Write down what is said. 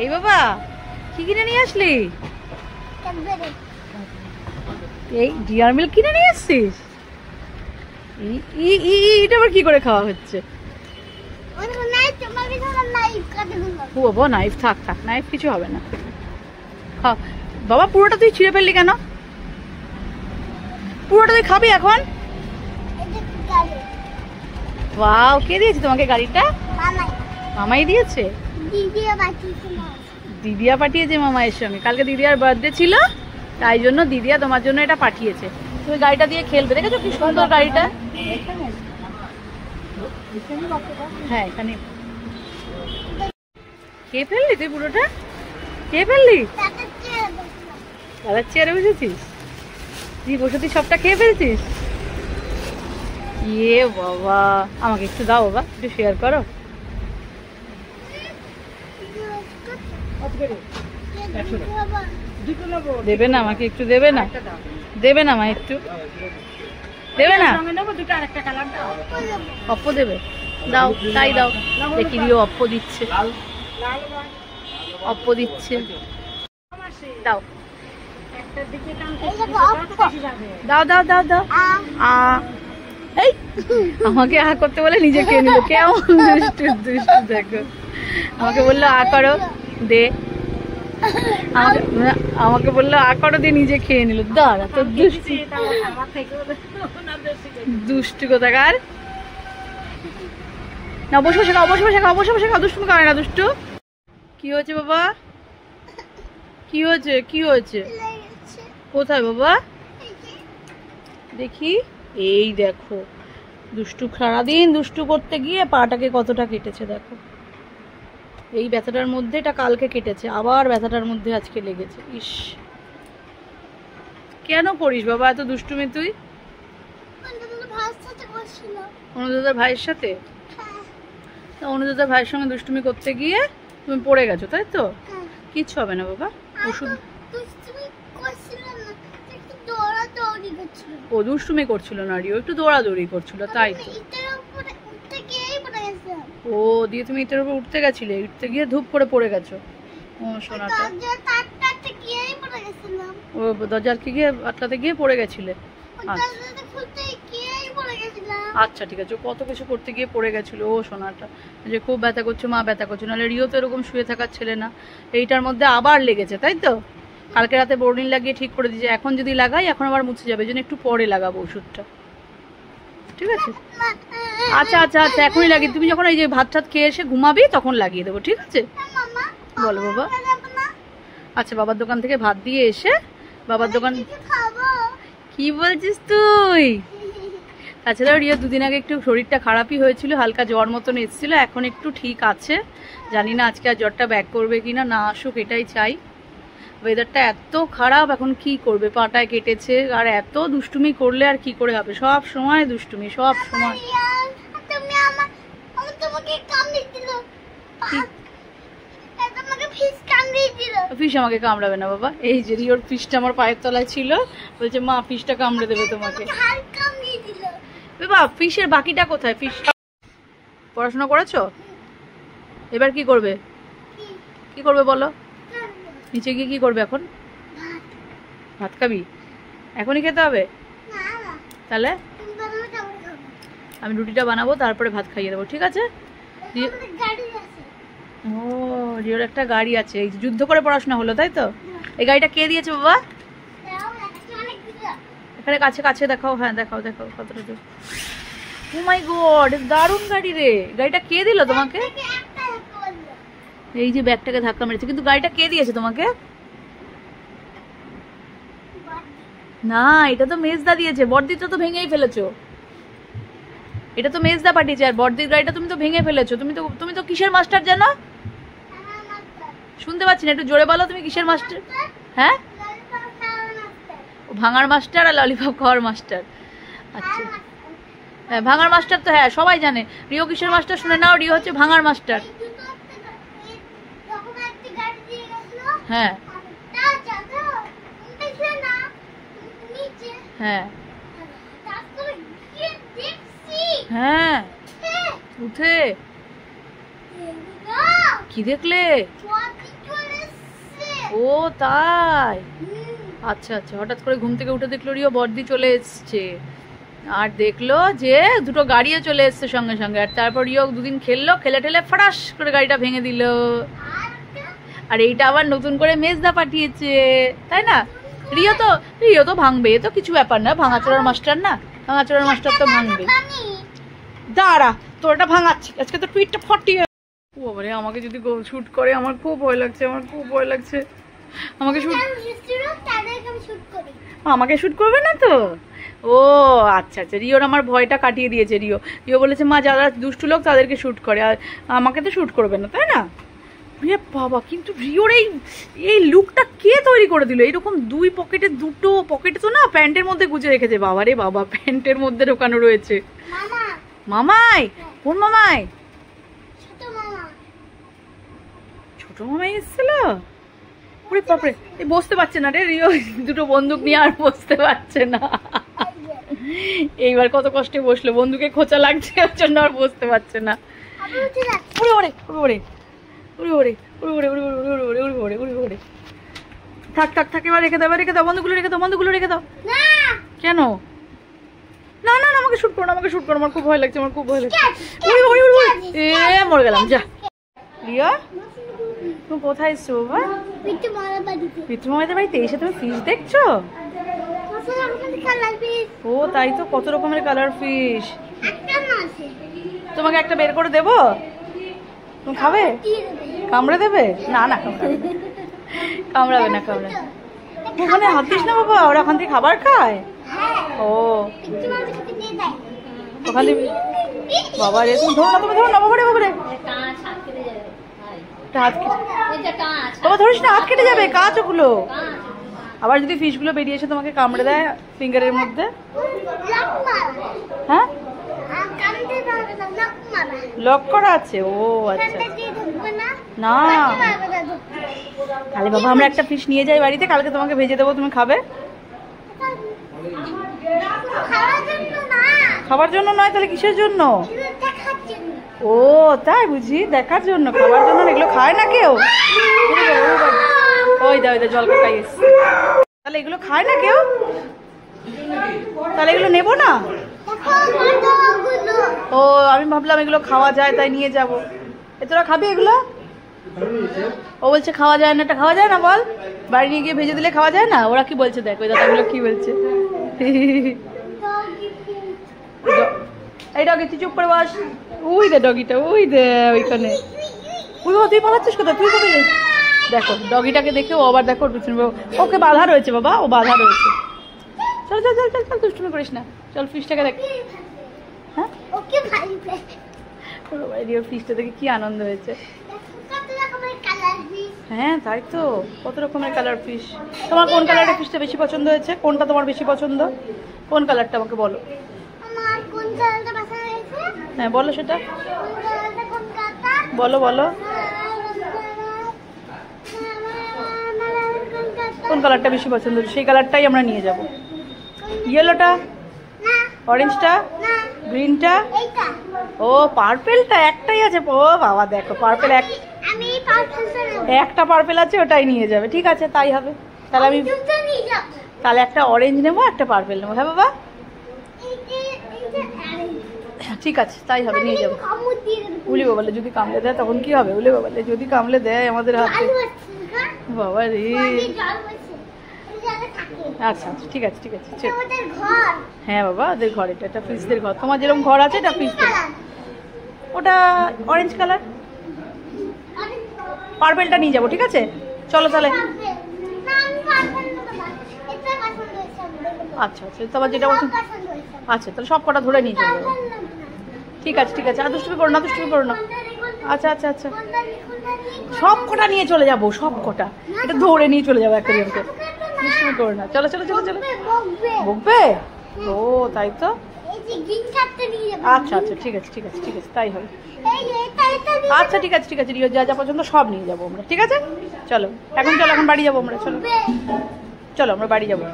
এই বাবা কি কিনে নিয়ে আসলি? এই ডিয়ার মিল্ক কিনে নিয়ে আসছিস? এটা আবার কি করে খাওয়া হচ্ছে? ও বাবা নাইফ থাক থাক, নাইফ কিছু হবে না। বাবা পুরোটা তুই ছিঁড়ে ফেললি কেন? পুরোটা তুই খাবি এখন? ওয়াও, কে দিয়েছে তোমাকে গাড়িটা? মামাই দিয়েছে। দিদিয়া পাঠিয়েছে মামাইয়ের সঙ্গে। কালকে দিদিয়ার বার্থডে ছিল, তাই জন্য দিদিয়া তোমার জন্য এটা পাঠিয়েছে। তুমি গাড়িটা দিয়ে খেলবে, দেখেছো কি সুন্দর গাড়িটা? হ্যাঁ এখানে। খেয়ে ফেললি তুই পুরোটা? খেয়ে ফেললি? দাদার চেয়ারে বসেছিস? তুই বসে তুই সবটা খেয়ে ফেলছিস? ইয়ে বাবা, আমাকে একটু দাও বাবা, একটু শেয়ার করো। দেবে না আমাকে একটু? দেবে না? দেবে না মা একটু? দেবে না? অপ্পো দেবে? দাও, তাই দাও। দেখি দিও অপ্পো দিচ্ছে, অপ্পো দিচ্ছে। দাও দাও দাও দাও দাও। এই আমাকে আ করতে বলে নিজে খেয়ে নিল। কেমন দুষ্টু দুষ্টু দেখো। আমাকে বললো আ করো, দে। আমাকে বললো আ করো, দিয়ে নিজে খেয়ে নিল। দাঁড়া তো দুষ্টু দুষ্টু কোথাকার। না বসে বসে খাও, বসে বসে খাও, বসে বসে খাও। দুষ্টুমি করে না দুষ্টু। কি হয়েছে বাবা? কি হয়েছে? কি হয়েছে? কোথায় বাবা? দেখি। এই দেখো দুষ্টু সারাদিন দুষ্টু করতে গিয়ে পাটাকে কতটা কেটেছে দেখো। এই ব্যথাটার মধ্যে, এটা কালকে কেটেছে, আবার ব্যথাটার মধ্যে আজকে লেগেছে। ইস, কেন করিস বাবা এত দুষ্টুমি তুই? অনুদাদার ভাইয়ের সাথে? অনুদাদার ভাইয়ের সঙ্গে দুষ্টুমি করতে গিয়ে তুমি পড়ে গেছো, তাই তো? কিচ্ছু হবে না বাবা, ওষুধ। ও দুষ্টুমি করছিল না, রিও একটু দৌড়াদৌড়ি করছিল, তাই তো? ও দিয়ে তুমি ইটের উপর উঠতে গেছিলে, উঠতে গিয়ে ধূপ করে পড়ে গেছো। ও সোনাটা, ও দরজা আটকে গিয়ে আটকাতে গিয়ে পড়ে গেছিলে। আচ্ছা ঠিক আছে, কত কিছু করতে গিয়ে পড়ে গেছিল। ও সোনাটা, যে খুব ব্যথা করছে, মা ব্যথা করছে। নাহলে রিও তো এরকম শুয়ে থাকার ছেলে না। এইটার মধ্যে আবার লেগেছে, তাই তো? কালকে রাতে বোরডিন লাগিয়ে ঠিক করে দিয়েছে। এখন যদি লাগাই এখন আবার মুছে যাবে, এই জন্য একটু পরে লাগাবো ওষুধটা, ঠিক আছে? আচ্ছা আচ্ছা আচ্ছা, এখনই লাগিয়ে, তুমি যখন এই যে ভাত টাত খেয়ে এসে ঘুমাবি তখন লাগিয়ে দেবো, ঠিক আছে? বলো বাবা। আচ্ছা, বাবার দোকান থেকে ভাত দিয়ে এসে, বাবার দোকান। কি বলছিস তুই? তাছাড়াও রিয়া দুদিন আগে একটু শরীরটা খারাপই হয়েছিল, হালকা জ্বর মতন এসেছিল, এখন একটু ঠিক আছে। জানি না আজকে আর জ্বরটা ব্যাক করবে কিনা, না আসুক এটাই চাই। ওয়েদারটা এত খারাপ, এখন কি করবে, পাটায় কেটেছে। আর এত দুষ্টুমি করলে আর কি করে হবে? সব সময় দুষ্টুমি, সব সময়। ফিশ আমাকে কামড়াবে না বাবা। এই যে রিওর ফিশটা আমার পায়ের তলায় ছিল, বলছে মা ফিশটা কামড়ে দেবে তোমাকে। বাবা ফিশের বাকিটা কোথায়? ফিশ পড়াশোনা করেছো? এবার কি করবে? কি করবে বলো? নিচে গিয়ে কি করবে এখন? ভাত খাবি? এখনই খেতে হবে? তাহলে আমি রুটিটা বানাবো, তারপরে ভাত খাইয়ে দেবো, ঠিক আছে? ও রিওর একটা গাড়ি আছে, এই যুদ্ধ করে পড়াশোনা হলো, তাই তো? এই গাড়িটা কে দিয়েছে বাবা? এখানে কাছে কাছে দেখাও। হ্যাঁ দেখাও দেখাও কতটা দূর। ও মাই গড, দারুণ গাড়ি রে। গাড়িটা কে দিল তোমাকে? এই যে ব্যাগটাকে ধাক্কা মেরেছে, কিন্তু গাড়িটা কে দিয়েছে তোমাকে? না, এটা তো মেজদা দিয়েছে। বড়দিটা তো ভেঙেই ফেলেছো। এটা তো মেজদা পাঠিয়েছে, আর বড়দির গাড়িটা তুমি তো ভেঙে ফেলেছো। তুমি তো কিসের মাস্টার জানো? শুনতে পাচ্ছি না, একটু জোরে বলো। তুমি কিসের মাস্টার? হ্যাঁ, ভাঙার মাস্টার আর ললিপপ খাওয়ার মাস্টার। আচ্ছা হ্যাঁ, ভাঙার মাস্টার তো হ্যাঁ সবাই জানে। রিও কিসের মাস্টার শুনে নাও, রিও হচ্ছে ভাঙার মাস্টার। হ্যাঁ হ্যাঁ হ্যাঁ, উঠে কি দেখলে? ও তাই, আচ্ছা আচ্ছা। হঠাৎ করে ঘুম থেকে উঠে দেখলো রিও বড়দি চলে এসছে, আর দেখলো যে দুটো গাড়িও চলে এসছে সঙ্গে সঙ্গে। আর তারপর রিও দুদিন খেললো, খেলে ঠেলে ফটাস করে গাড়িটা ভেঙে দিল। আর এইটা আবার নতুন করে মেজদা পাঠিয়েছে, তাই না? রিও তো ভাঙবে, এ তো কিছু ব্যাপার না, ভাঙাচোরার মাস্টার না, ভাঙাচোরার মাস্টার তো ভাঙবে। দাঁড়া, তোর এটা ভাঙাচ্ছি আজকে, তো টুইটটা ফটিয়ে। ও বাবারে, আমাকে যদি শুট করে আমার খুব ভয় লাগছে, আমার খুব ভয় লাগছে। আমাকে শুট করবে না তো? ও আচ্ছা আচ্ছা, রিওর আমার ভয়টা কাটিয়ে দিয়েছে। রিও বলেছে মা যারা দুষ্টু লোক তাদেরকে শুট করে, আর আমাকে তো শুট করবে না, তাই না? বাবা, কিন্তু রিওর এই লুকটা কে তৈরি করে দিল? এরকম দুই পকেটে, দুটো পকেটে তো না, প্যান্টের মধ্যে গুজে রেখেছে। বাবা রে বাবা, প্যান্টের মধ্যে ঢোকানো রয়েছে। মামাই? কোন মামাই? ছোট মামাই এসেছিল? ওরে বাপরে, বসতে পারছে না রে রিও, দুটো বন্দুক নিয়ে আর বসতে পারছে না। এইবার কত কষ্টে বসলো, বন্দুকে খোঁচা লাগছে ওর জন্য আর বসতে পারছে না। থাক থাক থাক, এবার রেখে দাও, বন্ধুগুলো রেখে দাও। কেন? না না, আমাকে শুট করো, আমার খুব ভয় লাগছে, মরে গেলাম। যা রিয়া, তুমি কোথায় এসছো বাবা? পিতৃ মামাদের বাড়িতে এসে তুমি ফিশ দেখছো? ও তাই তো, কত রকমের কালার ফিশ। তোমাকে একটা বের করে দেবো, তুমি খাবে? কামড়ে দেবে? না না, কামড়াবে না। ওখানে হাত দিস না বাবা, ওরা ওখান থেকে খাবার খায়। ও ওখান থেকে বাবা রে, তুমি ধরো না বাবা রে, বাবা ধরিস না, হাত কেটে যাবে, কাঁচ ওগুলো। আবার যদি ফিশ গুলো বেরিয়ে এসে তোমাকে কামড়ে দেয় ফিঙ্গারের মধ্যে? হ্যাঁ, লক করা আছে। ও আচ্ছা না, তাহলে বাবা আমরা একটা ফিশ নিয়ে যাই বাড়িতে, কালকে তোমাকে ভেজে দেবো, তুমি খাবে? খাবার জন্য নয়, তাহলে কিসের জন্য? ও তাই বুঝি, দেখার জন্য, খাবার জন্য। এগুলো খায় না কেউ? ওই দা জল কাকাই এসছে। তাহলে এগুলো খায় না কেউ? তাহলে এগুলো নেবো না? ও আমি ভাবলাম এগুলো খাওয়া যায়, তাই নিয়ে যাবো। তোরা খাবি এগুলো? ও বলছে খাওয়া যায় না। এটা খাওয়া যায় না বল? বাড়ি নিয়ে গিয়ে ভেজে দিলে খাওয়া যায় না? ওরা কি বলছে দেখ, ওই দাদাগুলো কি বলছে। এই ডগি তুই চুপ করে বস। ওই দে ডগিটা, ওই দে ওইখানে। তুই পালাচ্ছিস কোথায়? তুই কোথায় যাই? দেখো ডগিটাকে দেখে ও আবার দেখো, ওকে বাধা রয়েছে বাবা, ও বাধা রয়েছে। চল চল চল চল, দুষ্টুমি করিস না, চল ফিশটাকে দেখ। হ্যাঁ ফিশটা দেখে কি আনন্দ হয়েছে। হ্যাঁ তাই তো, কত রকমের কালার ফিশ। তোমার কোন কালারের ফিশটা বেশি পছন্দ হয়েছে? কোনটা তোমার বেশি পছন্দ? কোন কালারটা আমাকে বলো। হ্যাঁ বলো সেটা, বলো। কোন কালারটা বেশি পছন্দ, সেই কালারটাই আমরা নিয়ে যাব। ইয়েলোটা, অরেঞ্জটা, গ্রিনটা, ও পার্পেলটা একটাই আছে। ও বাবা দেখো, পার্পেল একটা পার্পেল আছে, ওটাই নিয়ে যাবে। ঠিক আছে তাই হবে। তাহলে একটা অরেঞ্জ নেবো, একটা পার্পেল নেবো। হ্যাঁ বাবা ঠিক আছে তাই হবে, নিয়ে যাবো। উলি বাবালে যদি কামড়ে দেয় তখন কি হবে? উলি বাবালে যদি কামড়ে দেয় আমাদের হাতে, বাবা রে। আচ্ছা আচ্ছা ঠিক আছে হ্যাঁ বাবা, ওদের ঘর, এটা ফিশদের ঘর। তোমার যেরকম ঘর আছে এটা ফিশদের। ওটা অরেঞ্জ কালার, পার্পেলটা নিয়ে যাবো। ঠিক আছে চলো তাহলে। আচ্ছা আচ্ছা, তোমার যেটা বলছো। আচ্ছা তাহলে সব কটা ধরে নিয়ে চলে যাবো। ঠিক আছে, আর দুষ্টুমি করো না। আচ্ছা সব কটা নিয়ে চলে যাবো, সব কটা এটা ধরে নিয়ে চলে যাবো অ্যাকোয়ারিয়ামকে। দুষ্টুমি করো না, চলো। বকবে? ও তাই তো। আচ্ছা ঠিক আছে তাই হবে। আচ্ছা ঠিক আছে রিও যা পছন্দ সব নিয়ে যাবো আমরা। ঠিক আছে চলো, এখন বাড়ি যাবো আমরা। চলো আমরা বাড়ি যাবো।